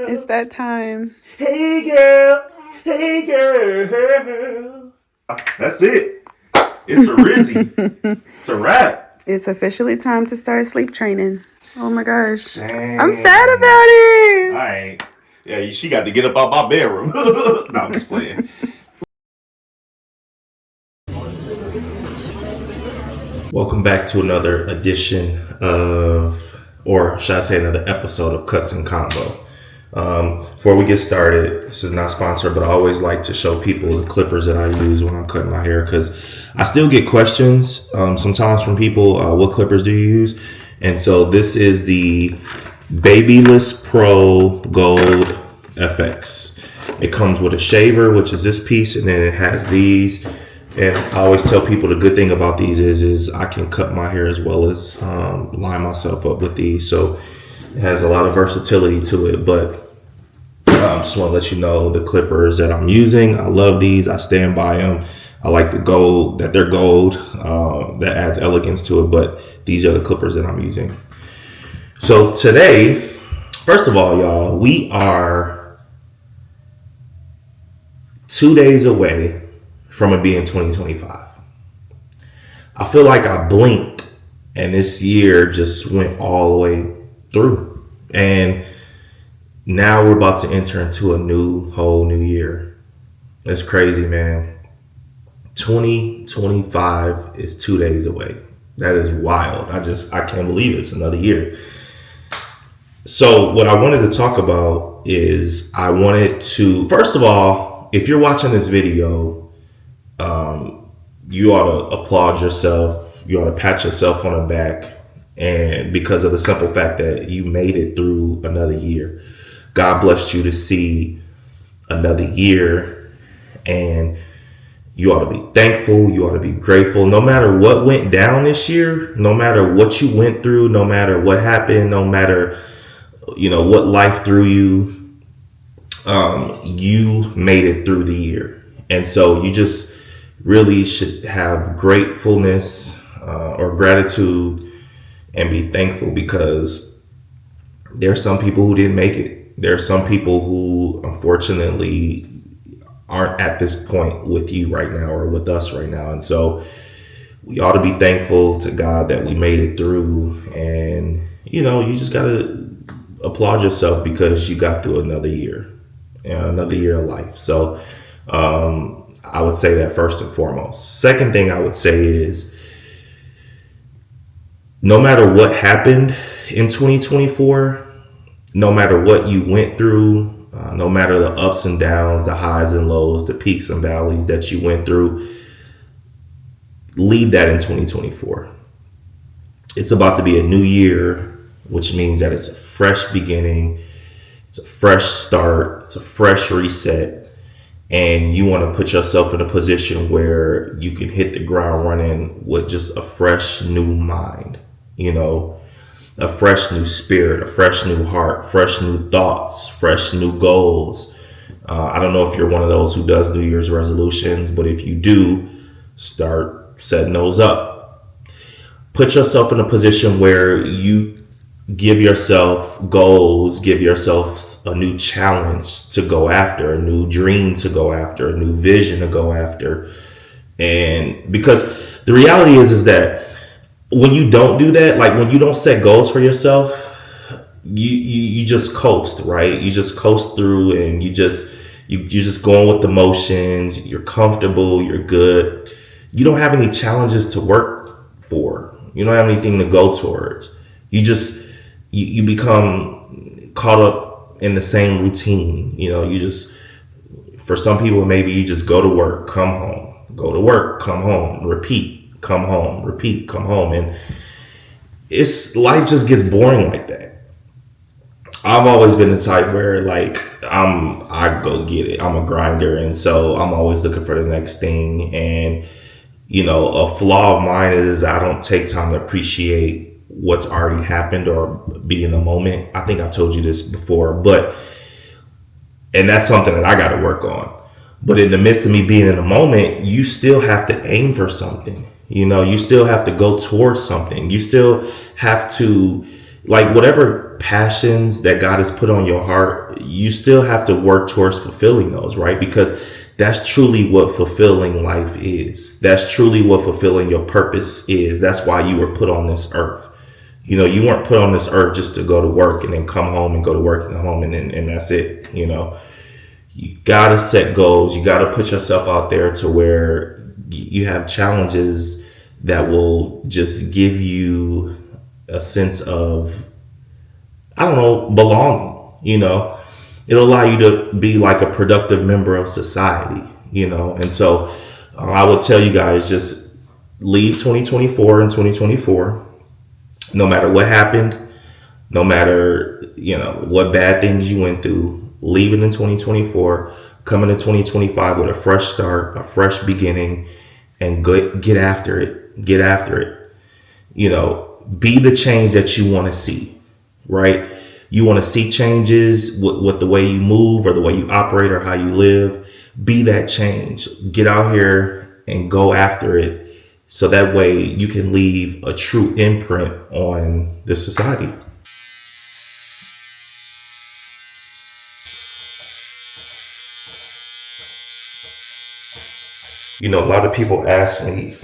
It's that time. Hey girl. Hey girl. That's it. It's a Rizzy. It's a wrap. It's officially time to start sleep training. Oh my gosh. Dang. I'm sad about it. All right. Yeah, she got to get up out my bedroom. No, I'm just playing. Welcome back to another edition of, or should I say another episode of Cuts and Combo. Before we get started, this is not sponsored, but I always like to show people the clippers that I use when I'm cutting my hair because I still get questions sometimes from people, what clippers do you use? And so this is the Babyless Pro Gold FX. It comes with a shaver, which is this piece, and then it has these. And I always tell people the good thing about these is I can cut my hair as well as line myself up with these. So it has a lot of versatility to it, but I just want to let you know the clippers that I'm using. I love these. I stand by them. I like the gold, that they're gold. That adds elegance to it, but these are the clippers that I'm using. So today, first of all, y'all, we are 2 days away from it being 2025. I feel like I blinked and this year just went all the way through. And now we're about to enter into a whole new year. That's crazy, man. 2025 is 2 days away. That is wild. I can't believe it's another year. So what I wanted to talk about is I wanted to, first of all, if you're watching this video, you ought to applaud yourself. You ought to pat yourself on the back, and because of the simple fact that you made it through another year. God blessed you to see another year, and you ought to be thankful. You ought to be grateful. No matter what went down this year, no matter what you went through, no matter what happened, no matter what life threw you, you made it through the year. And so you just really should have gratefulness or gratitude and be thankful, because there are some people who didn't make it. There are some people who unfortunately aren't at this point with you right now or with us right now. And so we ought to be thankful to God that we made it through. And, you just got to applaud yourself because you got through another year, another year of life. So I would say that first and foremost. Second thing I would say is, no matter what happened in 2024, no matter what you went through, no matter the ups and downs, the highs and lows, the peaks and valleys that you went through, leave that in 2024. It's about to be a new year, which means that it's a fresh beginning, it's a fresh start, it's a fresh reset, and you want to put yourself in a position where you can hit the ground running with just a fresh new mind, a fresh new spirit, a fresh new heart, fresh new thoughts, fresh new goals. I don't know if you're one of those who does New Year's resolutions, but if you do, start setting those up. Put yourself in a position where you give yourself goals, give yourself a new challenge to go after, a new dream to go after, a new vision to go after. And because the reality is that when you don't do that, like when you don't set goals for yourself, you just coast, right? You just coast through, and you just going with the motions. You're comfortable, you're good. You don't have any challenges to work for. You don't have anything to go towards. You become caught up in the same routine. For some people, maybe you just go to work, come home, go to work, come home, repeat, come home, repeat, come home. And life just gets boring like that. I've always been the type where I go get it. I'm a grinder. And so I'm always looking for the next thing. And, a flaw of mine is I don't take time to appreciate what's already happened or be in the moment. I think I've told you this before, and that's something that I got to work on. But in the midst of me being in the moment, you still have to aim for something. You still have to go towards something. You still have to, whatever passions that God has put on your heart, you still have to work towards fulfilling those, right? Because that's truly what fulfilling life is. That's truly what fulfilling your purpose is. That's why you were put on this earth. You weren't put on this earth just to go to work and then come home and go to work and come home and that's it. You gotta set goals. You gotta put yourself out there to where you have challenges that will just give you a sense of, belonging. It'll allow you to be like a productive member of society, and so I would tell you guys, just leave 2024 and 2024. No matter what happened, no matter, what bad things you went through, leave it in 2024, come into 2025 with a fresh start, a fresh beginning, and get after it. Get after it. Be the change that you want to see, right? You want to see changes with the way you move or the way you operate or how you live. Be that change. Get out here and go after it. So that way you can leave a true imprint on the society. A lot of people ask me,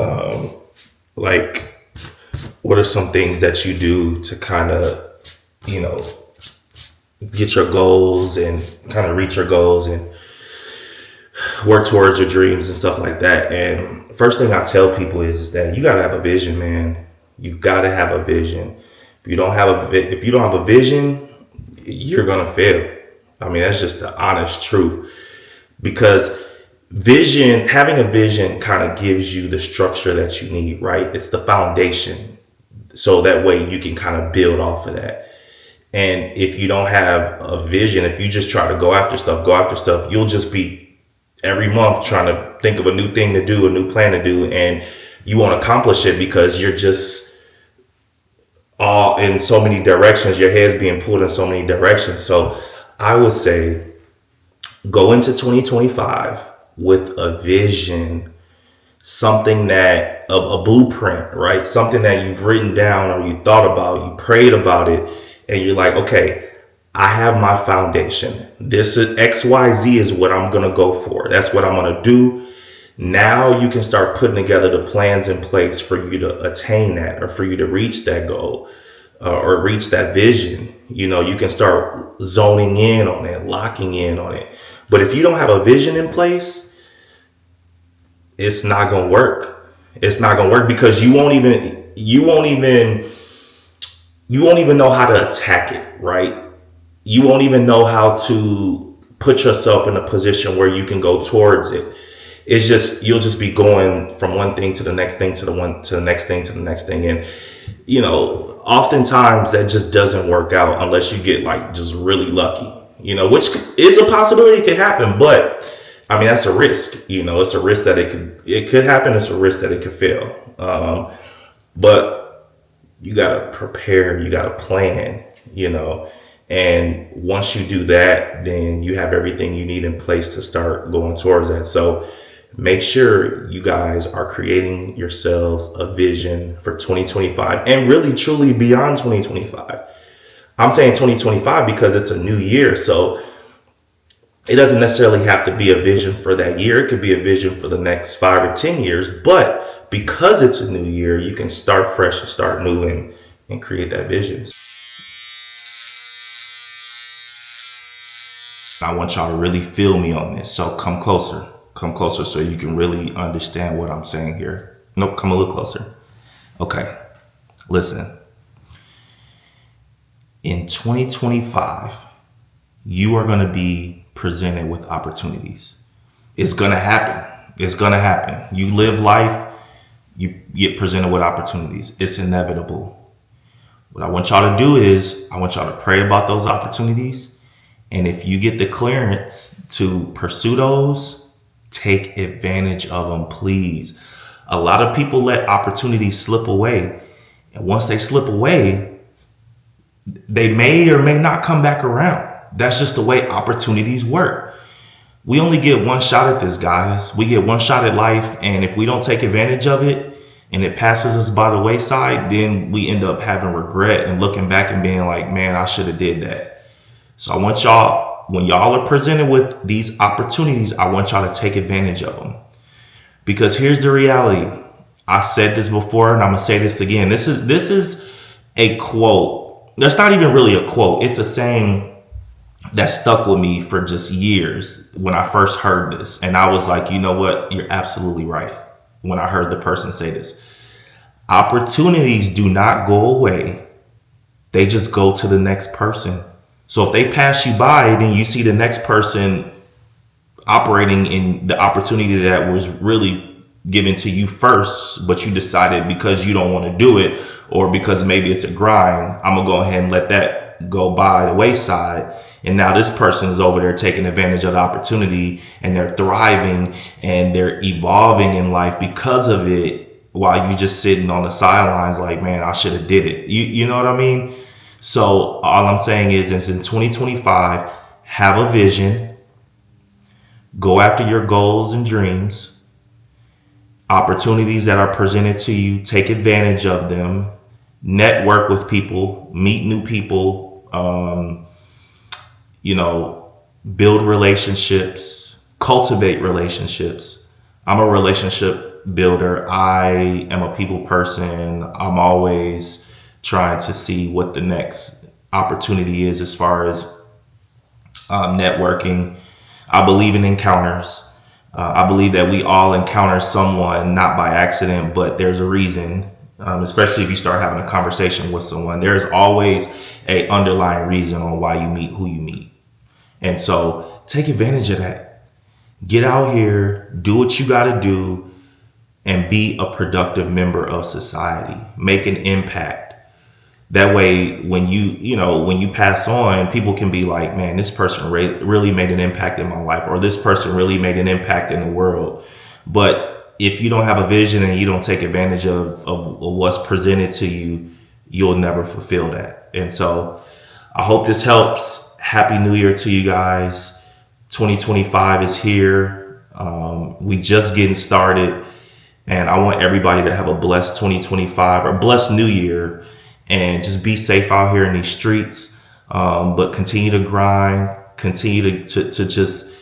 what are some things that you do to kind of, get your goals and kind of reach your goals and work towards your dreams and stuff like that. And first thing I tell people is that you got to have a vision, man. You got to have a vision. If you don't have a vision, you're going to fail. I mean, that's just the honest truth. Because having a vision kind of gives you the structure that you need, right? It's the foundation. So that way you can kind of build off of that. And if you don't have a vision, if you just try to go after stuff, you'll just be every month trying to think of a new thing to do, a new plan to do, and you won't accomplish it because you're just all in so many directions. Your head's being pulled in so many directions. So I would say go into 2025 with a vision, something that a blueprint, right? Something that you've written down or you thought about, you prayed about it, and you're like, okay, I have my foundation. This is XYZ is what I'm going to go for. That's what I'm going to do. Now you can start putting together the plans in place for you to attain that or for you to reach that goal or reach that vision. You know, you can start zoning in on it, locking in on it. But if you don't have a vision in place, it's not going to work. It's not going to work because you won't even know how to attack it, right? You won't even know how to put yourself in a position where you can go towards it. It's just, you'll just be going from one thing to the next thing to the next thing to the next thing. And, you know, oftentimes that just doesn't work out unless you get like just really lucky, you know, which is a possibility. It could happen, but I mean, that's a risk, you know, it's a risk that it could happen. It's a risk that it could fail. But you got to prepare, you got to plan, you know, and once you do that, then you have everything you need in place to start going towards that. So make sure you guys are creating yourselves a vision for 2025 and really truly beyond 2025. I'm saying 2025 because it's a new year. So it doesn't necessarily have to be a vision for that year. It could be a vision for the next 5 or 10 years. But because it's a new year, you can start fresh and start new and create that vision. I want y'all to really feel me on this. So come closer so you can really understand what I'm saying here. Nope, come a little closer. Okay, listen. In 2025, you are going to be presented with opportunities. It's going to happen. It's going to happen. You live life, you get presented with opportunities. It's inevitable. What I want y'all to do is I want y'all to pray about those opportunities. And if you get the clearance to pursue those, take advantage of them, please. A lot of people let opportunities slip away. And once they slip away, they may or may not come back around. That's just the way opportunities work. We only get one shot at this, guys. We get one shot at life. And if we don't take advantage of it and it passes us by the wayside, then we end up having regret and looking back and being like, man, I should have did that. So I want y'all, when y'all are presented with these opportunities, I want y'all to take advantage of them. Because here's the reality. I said this before and I'm going to say this again. This is a quote. That's not even really a quote. It's a saying that stuck with me for just years when I first heard this. And I was like, you know what? You're absolutely right. When I heard the person say this, opportunities do not go away. They just go to the next person. So if they pass you by, then you see the next person operating in the opportunity that was really given to you first, but you decided because you don't want to do it or because maybe it's a grind, I'm going to go ahead and let that go by the wayside. And now this person is over there taking advantage of the opportunity and they're thriving and they're evolving in life because of it while you just sitting on the sidelines like, man, I should have did it. You know what I mean? So all I'm saying is in 2025, have a vision, go after your goals and dreams, opportunities that are presented to you, take advantage of them, network with people, meet new people, build relationships, cultivate relationships. I'm a relationship builder. I am a people person. I'm always trying to see what the next opportunity is as far as networking. I believe in encounters. I believe that we all encounter someone not by accident, but there's a reason. especially if you start having a conversation with someone. There's always a underlying reason on why you meet who you meet. And so take advantage of that. Get out here, do what you got to do, and be a productive member of society. Make an impact. That way, when you pass on, people can be like, man, this person really made an impact in my life, or this person really made an impact in the world. But if you don't have a vision and you don't take advantage of what's presented to you, you'll never fulfill that. And so I hope this helps. Happy New Year to you guys. 2025 is here. We just getting started. And I want everybody to have a blessed 2025 or blessed New Year, and just be safe out here in these streets. But continue to grind, continue to just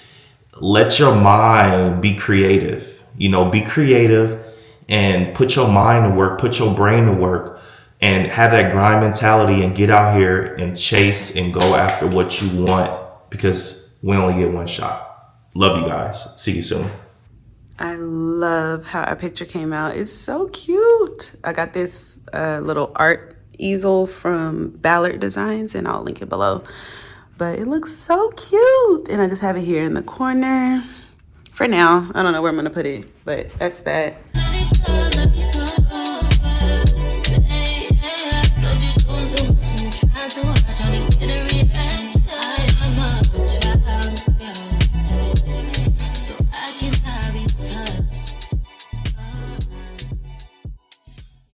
let your mind be creative. Be creative and put your mind to work, put your brain to work, and have that grind mentality and get out here and chase and go after what you want, because we only get one shot. Love you guys. See you soon. I love how our picture came out. It's so cute. I got this little art easel from Ballard Designs, and I'll link it below. But it looks so cute. And I just have it here in the corner. For now, I don't know where I'm going to put it, but that's that.